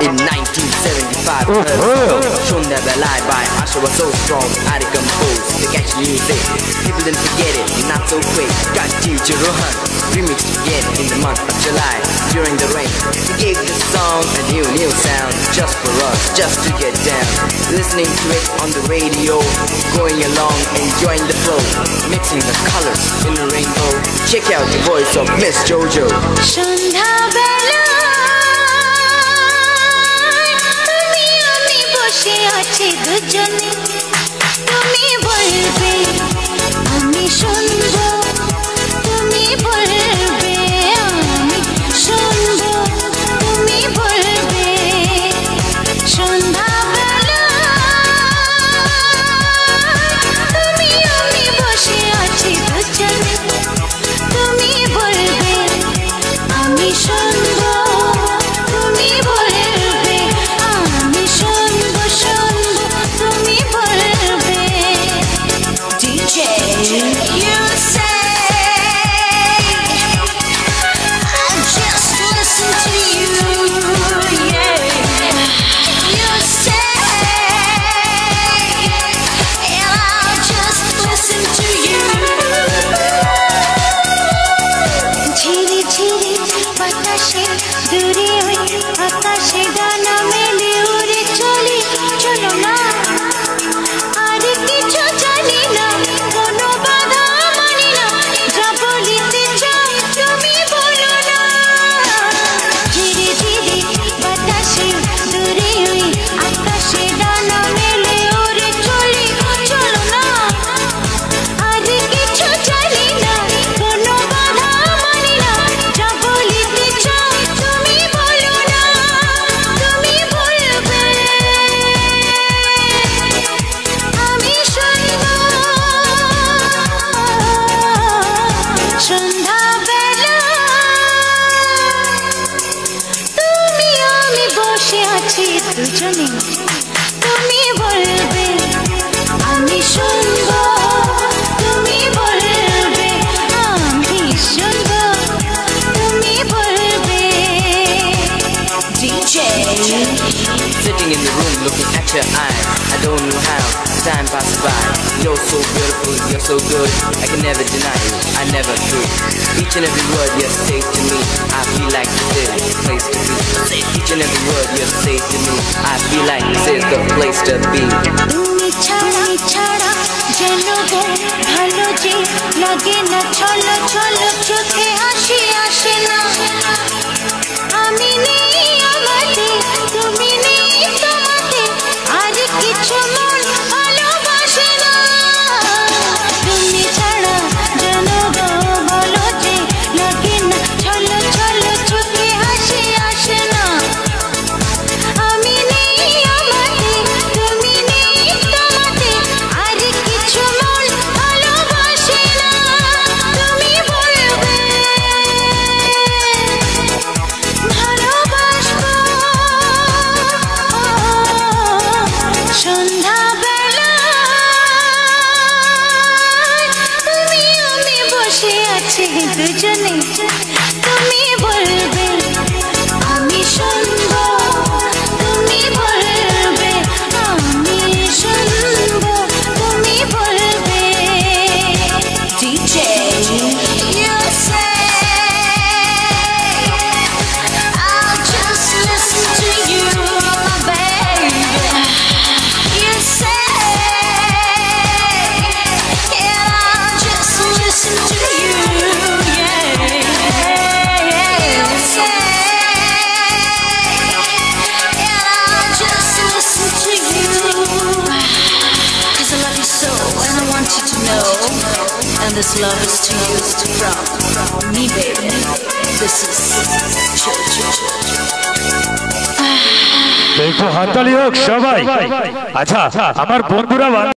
In 1975, Shonda Belai by Asha was so strong, I composed the catchy music. People didn't forget it, not so quick. Got DJ Rohan remixed again in the month of July. During the rain, he gave the song a new sound, just for us, just to get down. Listening to it on the radio, going along, enjoying the flow, mixing the colors in the rainbow. Check out the voice of Miss Jojo. Shonda Belai, tumi ami boshe achi dujone, tumi bolbe ami shunbo, tumi bolbe ami shunbo, tumi bolbe. Shonda Belai, tumi ami boshe achi dujone, tumi bolbe ami shunbo, tumi bolbe ami shunbo, shunbo tumi bolbe. DJ, you say I just listen to you, yeah. You say and I'll just listen to you. ঝিরি ঝিরি বাতাসে দূরে ওই আকাশে ডানা মেলে উড়ে চলি, চলো না আর কিছু জানি না, কোনো বাধা মানি না, যা বলিতে চাও তুমি বলো না। ঝিরি ঝিরি বাতাসে দূরে ওই আকাশে ডানা মেলে উড়ে চলি, চলো না আর কিছু জানি না, কোনো বাধা মানি না, যা বলিতে চাও তুমি বলো না, তুমি বলবে আমি শুনবো। সন্ধ্যা বেলা তুমি আমি বসে আছি দুজনে, তুমি বলবে আমি শুনবো, তুমি বলবে আমি শুনবো, তুমি বলবে। DJ, Sitting in the room looking at your eyes, I don't know how time passes by. You're so beautiful, you're so good, I can never deny you, I never could. Each and every word you say to me, I feel like this is the place to be. Each and every word you say to me, I feel like this is the place to be. তুমি ছাড়া যেন গো ভালো যে লাগে না, চলো চলো চোখে হাসি আসে না। আমি নেই আমাতে, তুমি নেই তোমাতে, আর কিছু মন ভালোবাসে না। তুমি ছাড়া যেন গো ভালো যে লাগে না, চলো চলো চোখে হাসি আসে না। আমি নেই আমাতে, তুমি নেই তোমাতে, আর কিছু মন ভালোবাসে না। তুমি বলবে ভালোবাসবো। সন্ধ্যা বেলা তুমি আমি বসে আছি দুজনে, তুমি বলবে আমি শুনবো, তুমি বলবে আমি শুনবো, তুমি বলবে। DJ, you say I'll just listen to you, my baby. You say and I'll just listen to you, yeah. You say and I'll just listen to you, 'cause I love you so and I want you to know, and this love is to you from me, baby. This is Jojo. দেখো হাততালি হোক সবাই। আচ্ছা আমার বন্ধুরা